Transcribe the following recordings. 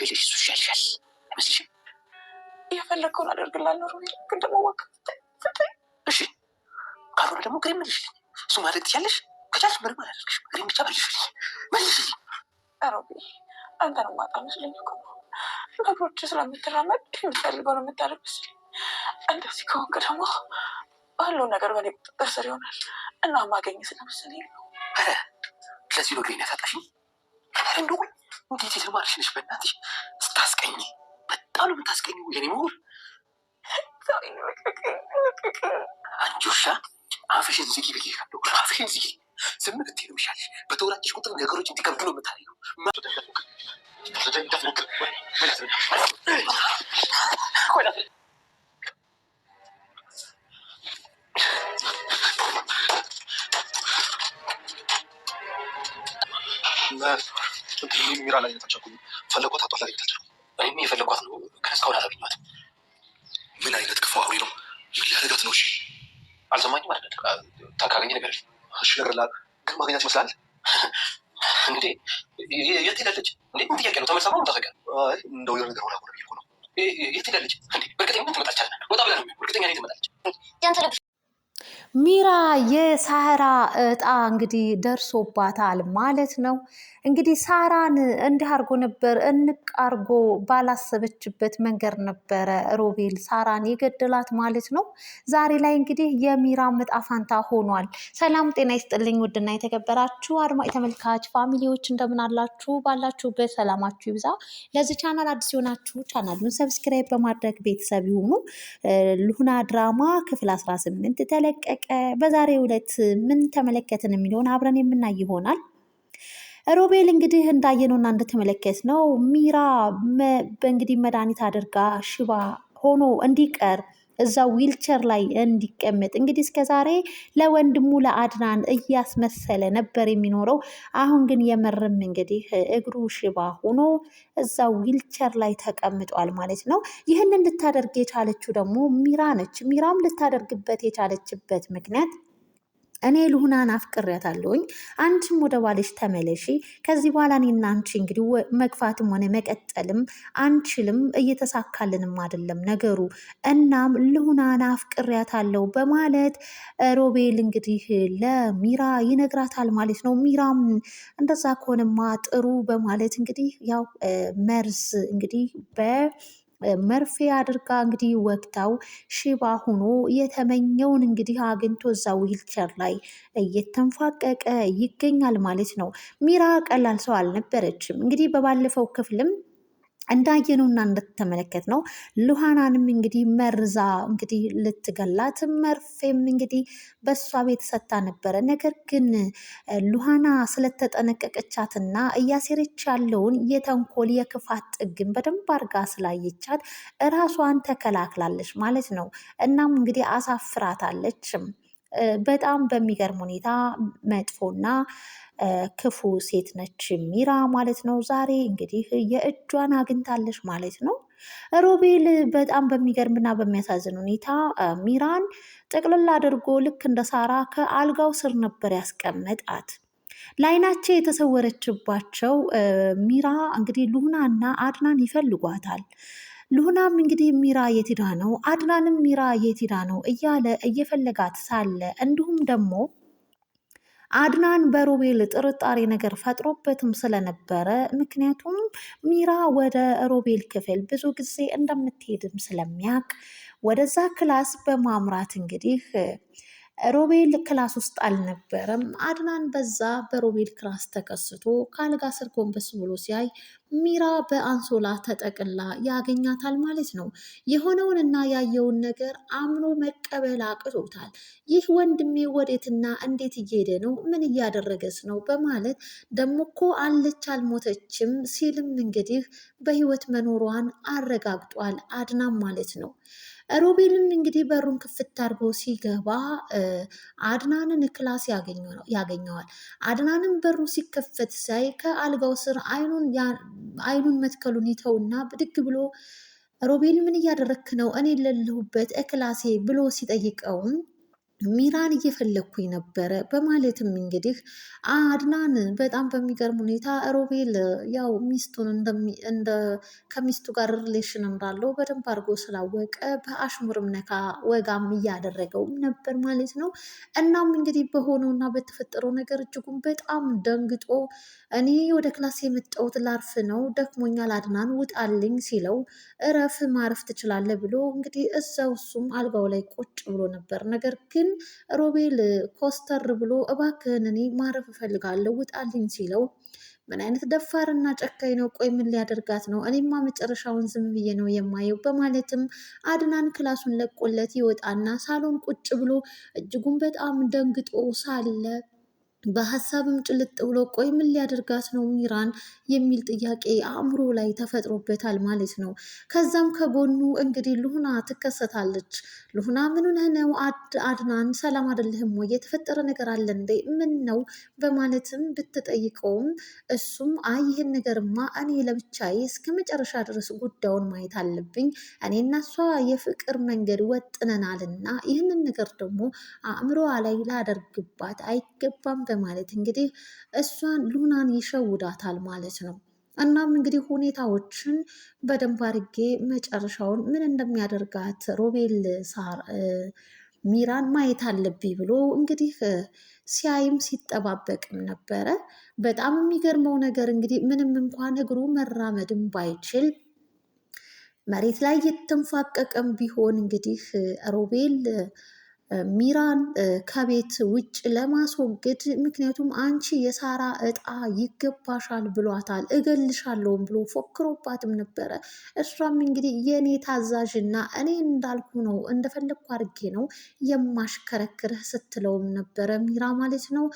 ከሌለሽ እሱ ይሻልሻል አይመስልሽም? የፈለግከውን አደርግላለሁ ሮቤል፣ ግን ደግሞ እሺ ካልሆነ ደግሞ ግሬ መልሽልኝ። እሱ ማድረግ ትችያለሽ። ከቻልሽ ምንም አላደርግሽም። ግሬን ብቻ መልሽልኝ። ሮቤል አንተን ማጣ መስለኝ እኮ ነገሮች ስለምትራመድ የምትፈልገው ነው የምታደርግ መስለኝ። እንደዚህ ከሆንክ ደግሞ ባለው ነገር በኔ ቁጥጥር ስር ይሆናል እና ማገኝ ስለመሰለኝ ነው። ስለዚህ ነው ግሬን ያሳጣሽኝ። እንደው እንዴት የተማርሽ ነሽ? በእናትሽ ስታስቀኝ በጣም ነው የምታስቀኝ። የኔ ምሁር አንቺ ውሻ አፍሽን ዝጊ ብዬሻለሁ። አፍሽን ዝጊ። ዝም ብትይ ነው የሚሻልሽ። በተወራጭሽ ቁጥር ነገሮች እንዲከብዱ ነው የምታደርጊው። ሚራ ላይ ታቸኩኝ ፈለጓት አጧት ላይ ታቸው እኔም የፈለጓት ነው፣ ግን እስካሁን አላገኘኋትም። ምን አይነት ክፉ አውሬ ነው? ምን ሊያደርጋት ነው? እሺ አልሰማኝም አይደል? ካገኘ ነገር እሺ ነገር ላ ግን ማግኘት ይመስላል። እንዴ የት ሄዳለች? እንዴ ምን ጥያቄ ነው? ተመልሳ ነው ታሰጋ? እንደው የሆነ ነገር ሆና ሆነ ቢልኩ ነው። የት ሄዳለች? እንዴ በእርግጠኛ ትመጣለች አለ። ወጣ ብላ ነው እርግጠኛ ነኝ ትመጣለች። ሚራ የሳራ እጣ እንግዲህ ደርሶባታል ማለት ነው። እንግዲህ ሳራን እንዲህ አርጎ ነበር እንቅ አርጎ ባላሰበችበት መንገድ ነበረ ሮቤል ሳራን የገደላት ማለት ነው። ዛሬ ላይ እንግዲህ የሚራ እጣ ፈንታ ሆኗል። ሰላም ጤና ይስጥልኝ ውድና የተከበራችሁ አድማጭ ተመልካች ፋሚሊዎች እንደምን አላችሁ? ባላችሁበት ሰላማችሁ ይብዛ። ለዚህ ቻናል አዲስ የሆናችሁ ቻናሉን ሰብስክራይብ በማድረግ ቤተሰብ ይሁኑ። ልሁና ድራማ ክፍል 18 ተለቀቀ። በዛሬው ዕለት ምን ተመለከትን የሚለውን አብረን የምናይ ይሆናል። ሮቤል እንግዲህ እንዳየነውና እንደተመለከትነው ሚራ በእንግዲህ መድኃኒት አድርጋ ሽባ ሆኖ እንዲቀር እዛው ዊልቸር ላይ እንዲቀመጥ እንግዲህ እስከዛሬ ለወንድሙ ለአድናን እያስመሰለ ነበር የሚኖረው። አሁን ግን የምርም እንግዲህ እግሩ ሽባ ሆኖ እዛው ዊልቸር ላይ ተቀምጧል ማለት ነው። ይህንን ልታደርግ የቻለችው ደግሞ ሚራ ነች። ሚራም ልታደርግበት የቻለችበት ምክንያት እኔ ልሁናን አፍቅሬያታለሁኝ፣ አንቺም ወደ ባልሽ ተመለሺ፣ ከዚህ በኋላ እኔና አንቺ እንግዲህ መግፋትም ሆነ መቀጠልም አንችልም፣ እየተሳካልንም አይደለም ነገሩ፣ እናም ልሁናን አፍቅሬያታለሁ በማለት ሮቤል እንግዲህ ለሚራ ይነግራታል ማለት ነው። ሚራም እንደዛ ከሆነማ ጥሩ በማለት እንግዲህ ያው መርዝ እንግዲህ መርፌ አድርጋ እንግዲህ ወቅታው ሽባ ሆኖ የተመኘውን እንግዲህ አግኝቶ እዛ ዊልቸር ላይ እየተንፏቀቀ ይገኛል ማለት ነው። ሚራ ቀላል ሰው አልነበረችም። እንግዲህ በባለፈው ክፍልም እንዳየነውና እንደተመለከትነው ሉሃናንም እንግዲህ መርዛ እንግዲህ ልትገላት መርፌም እንግዲህ በእሷ ቤት ሰታ ነበረ። ነገር ግን ሉሃና ስለተጠነቀቀቻትና እያሴረች ያለውን የተንኮል የክፋት ጥግን በደንብ አርጋ ስላየቻት እራሷን ተከላክላለች ማለት ነው። እናም እንግዲህ አሳፍራታለች። በጣም በሚገርም ሁኔታ መጥፎና ክፉ ሴት ነች ሚራ ማለት ነው። ዛሬ እንግዲህ የእጇን አግኝታለች ማለት ነው። ሮቤል በጣም በሚገርምና በሚያሳዝን ሁኔታ ሚራን ጥቅልል አድርጎ ልክ እንደ ሳራ ከአልጋው ስር ነበር ያስቀመጣት። ለዓይናቸው የተሰወረችባቸው ሚራ እንግዲህ ሉናና አድናን ይፈልጓታል። ሉናም እንግዲህ ሚራ የት ሄዳ ነው፣ አድናንም ሚራ የት ሄዳ ነው እያለ እየፈለጋት ሳለ እንዲሁም ደግሞ አድናን በሮቤል ጥርጣሬ ነገር ፈጥሮበትም ስለነበረ ምክንያቱም ሚራ ወደ ሮቤል ክፍል ብዙ ጊዜ እንደምትሄድም ስለሚያውቅ ወደዛ ክላስ በማምራት እንግዲህ ሮቤል ክላስ ውስጥ አልነበረም። አድናን በዛ በሮቤል ክላስ ተከስቶ ከአልጋ ስር ጎንበስ ብሎ ሲያይ ሚራ በአንሶላ ተጠቅላ ያገኛታል ማለት ነው። የሆነውንና ያየውን ነገር አምኖ መቀበል አቅቶታል። ይህ ወንድሜ ወዴትና እንዴት እየሄደ ነው? ምን እያደረገስ ነው? በማለት ደሞ እኮ አለች አልሞተችም ሲልም እንግዲህ በህይወት መኖሯን አረጋግጧል አድናም ማለት ነው። ሮቤልም እንግዲህ በሩን ክፍት አድርጎ ሲገባ አድናንን ክላስ ያገኘዋል። አድናንን በሩ ሲከፈት ሳይ ከአልጋው ስር አይኑን መትከሉን ይተውና ብድግ ብሎ ሮቤል ምን እያደረክ ነው? እኔ የሌለሁበት ክላሴ ብሎ ሲጠይቀውም ሚራን እየፈለግኩኝ ነበረ በማለትም እንግዲህ አድናን በጣም በሚገርም ሁኔታ ሮቤል ያው ሚስቱን ከሚስቱ ጋር ሪሌሽን እንዳለው በደንብ አድርጎ ስላወቀ በአሽሙርም ነካ ወጋም እያደረገውም ነበር ማለት ነው። እናም እንግዲህ በሆነው እና በተፈጠረው ነገር እጅጉን በጣም ደንግጦ እኔ ወደ ክላስ የመጣሁት ላርፍ ነው ደክሞኛል፣ አድናን ውጣልኝ ሲለው እረፍ ማረፍ ትችላለህ ብሎ እንግዲህ እዛው እሱም አልጋው ላይ ቁጭ ብሎ ነበር። ነገር ግን ሮቤል ኮስተር ብሎ እባክህን እኔ ማረፍ እፈልጋለሁ ውጣልኝ ሲለው ምን አይነት ደፋርና ጨካኝ ነው? ቆይ ምን ሊያደርጋት ነው? እኔማ መጨረሻውን ዝም ብዬ ነው የማየው በማለትም አድናን ክላሱን ለቆለት ይወጣና ሳሎን ቁጭ ብሎ እጅጉን በጣም ደንግጦ ሳለ በሀሳብም ጭልጥ ብሎ ቆይ ምን ሊያደርጋት ነው ሚራን የሚል ጥያቄ አእምሮ ላይ ተፈጥሮበታል ማለት ነው። ከዛም ከጎኑ እንግዲህ ሉና ትከሰታለች። ሉና ምን ሆነህ ነው አድናን ሰላም አይደለህም ወይ? የተፈጠረ ነገር አለ እንዴ? ምን ነው በማለትም ብትጠይቀውም እሱም አይ ይህን ነገርማ እኔ ለብቻዬ እስከ መጨረሻ ድረስ ጉዳዩን ማየት አለብኝ፣ እኔና እሷ የፍቅር መንገድ ወጥነናልና ይህንን ነገር ደግሞ አእምሮዋ ላይ ላደርግባት አይገባም በማለት እንግዲህ እሷን ሉናን ይሸውዳታል ማለት ነው። እናም እንግዲህ ሁኔታዎችን በደንብ አድርጌ መጨረሻውን ምን እንደሚያደርጋት ሮቤል ሚራን ማየት አለብኝ ብሎ እንግዲህ ሲያይም ሲጠባበቅም ነበረ። በጣም የሚገርመው ነገር እንግዲህ ምንም እንኳን እግሩ መራመድም ባይችል መሬት ላይ የተንፏቀቀም ቢሆን እንግዲህ ሮቤል ሚራን ከቤት ውጭ ለማስወገድ ምክንያቱም አንቺ የሳራ እጣ ይገባሻል ብሏታል፣ እገልሻለሁም ብሎ ፎክሮባትም ነበረ። እሷም እንግዲህ የእኔ ታዛዥና እኔ እንዳልኩ ነው እንደፈለግኩ አድርጌ ነው የማሽከረክርህ ስትለውም ነበረ ሚራ ማለት ነው።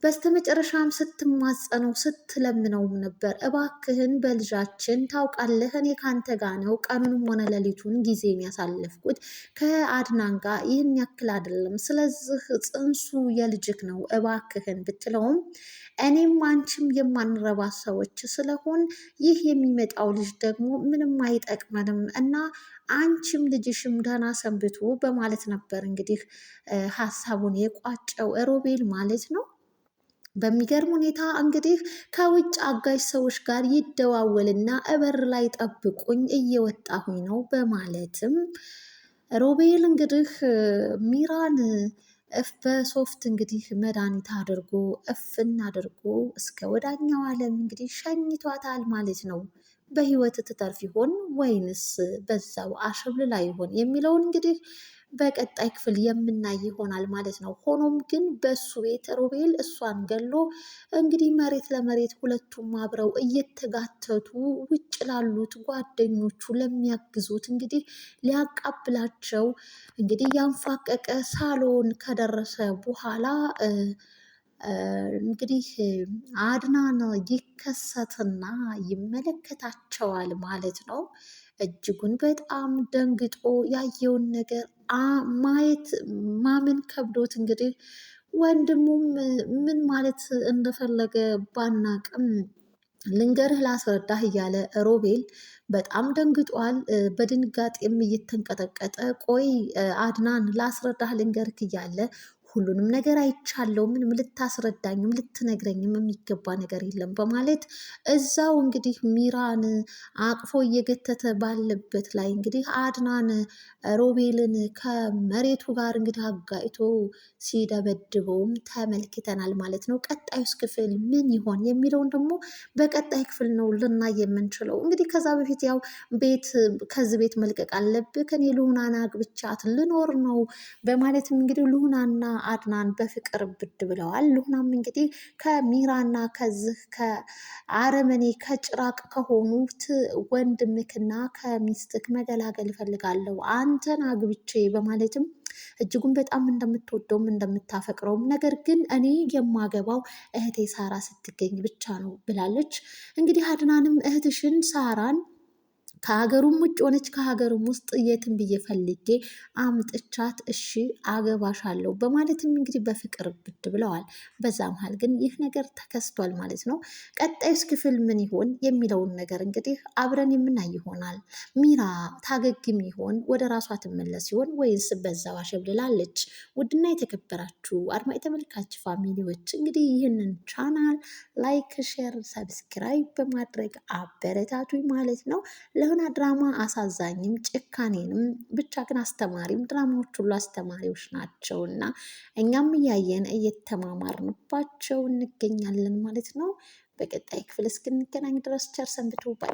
በስተመጨረሻም ስትማጸነው ስትለምነውም ነበር። እባክህን በልጃችን ታውቃለህ፣ እኔ ካንተ ጋር ነው ቀኑንም ሆነ ሌሊቱን ጊዜ የሚያሳልፍኩት ከአድናን ጋር ይህን ያክል አይደለም። ስለዚህ ጽንሱ የልጅክ ነው እባክህን ብትለውም እኔም አንቺም የማንረባ ሰዎች ስለሆን ይህ የሚመጣው ልጅ ደግሞ ምንም አይጠቅመንም እና አንቺም ልጅሽም ደህና ሰንብቱ በማለት ነበር እንግዲህ ሀሳቡን የቋጨው ሮቤል ማለት ነው። በሚገርም ሁኔታ እንግዲህ ከውጭ አጋዥ ሰዎች ጋር ይደዋወልና እበር ላይ ጠብቁኝ እየወጣሁኝ ነው በማለትም ሮቤል እንግዲህ ሚራን በሶፍት እንግዲህ መድኃኒት አድርጎ እፍን አድርጎ እስከ ወዳኛው ዓለም እንግዲህ ሸኝቷታል ማለት ነው። በህይወት ትተርፍ ይሆን ወይንስ በዛው አሸብልላ ይሆን የሚለውን እንግዲህ በቀጣይ ክፍል የምናይ ይሆናል ማለት ነው። ሆኖም ግን በሱ ቤት ሮቤል እሷን ገሎ እንግዲህ መሬት ለመሬት ሁለቱም አብረው እየተጋተቱ ውጭ ላሉት ጓደኞቹ ለሚያግዙት እንግዲህ ሊያቃብላቸው እንግዲህ ያንፏቀቀ ሳሎን ከደረሰ በኋላ እንግዲህ አድናን ይከሰትና ይመለከታቸዋል ማለት ነው። እጅጉን በጣም ደንግጦ ያየውን ነገር ማየት ማመን ከብዶት እንግዲህ ወንድሙም ምን ማለት እንደፈለገ ባናቅም ልንገርህ ላስረዳህ እያለ ሮቤል በጣም ደንግጧል። በድንጋጤም እየተንቀጠቀጠ ቆይ አድናን ላስረዳህ ልንገርህ እያለ ሁሉንም ነገር አይቻለው፣ ምንም ልታስረዳኝም ልትነግረኝም የሚገባ ነገር የለም በማለት እዛው እንግዲህ ሚራን አቅፎ እየገተተ ባለበት ላይ እንግዲህ አድናን ሮቤልን ከመሬቱ ጋር እንግዲህ አጋጭቶ ሲደበድበውም ተመልክተናል ማለት ነው። ቀጣዩስ ክፍል ምን ይሆን የሚለውን ደግሞ በቀጣይ ክፍል ነው ልናይ የምንችለው። እንግዲህ ከዛ በፊት ያው ከዚህ ቤት መልቀቅ አለብህ ከኔ ሉናና አግብቻት ልኖር ነው በማለትም እንግዲህ ሉናና አድናን በፍቅር ብድ ብለዋል። ሉናም እንግዲህ ከሚራና ከዚህ ከአረመኔ ከጭራቅ ከሆኑት ወንድምክና ከሚስትክ መገላገል እፈልጋለሁ አንተን አግብቼ በማለትም እጅጉን በጣም እንደምትወደውም እንደምታፈቅረውም ነገር ግን እኔ የማገባው እህቴ ሳራ ስትገኝ ብቻ ነው ብላለች። እንግዲህ አድናንም እህትሽን ሳራን ከሀገሩም ውጭ ሆነች ከሀገሩም ውስጥ የትም ብዬ ፈልጌ አምጥቻት እሺ አገባሻለሁ በማለትም እንግዲህ በፍቅር ብድ ብለዋል። በዛ መሀል ግን ይህ ነገር ተከስቷል ማለት ነው። ቀጣዩስ ክፍል ምን ይሆን የሚለውን ነገር እንግዲህ አብረን የምናይ ይሆናል። ሚራ ታገግም ይሆን? ወደ ራሷ ትመለስ ሲሆን ወይስ በዛው አሸብልላለች? ውድና የተከበራችሁ አድማጭ ተመልካች ፋሚሊዎች እንግዲህ ይህንን ቻናል ላይክ፣ ሼር፣ ሰብስክራይብ በማድረግ አበረታቱኝ ማለት ነው። ለሆነ ድራማ አሳዛኝም ጭካኔንም ብቻ ግን አስተማሪም ድራማዎች ሁሉ አስተማሪዎች ናቸው እና እኛም እያየን እየተማማርንባቸው እንገኛለን ማለት ነው። በቀጣይ ክፍል እስክንገናኝ ድረስ ቸር ሰንብቱ ባይ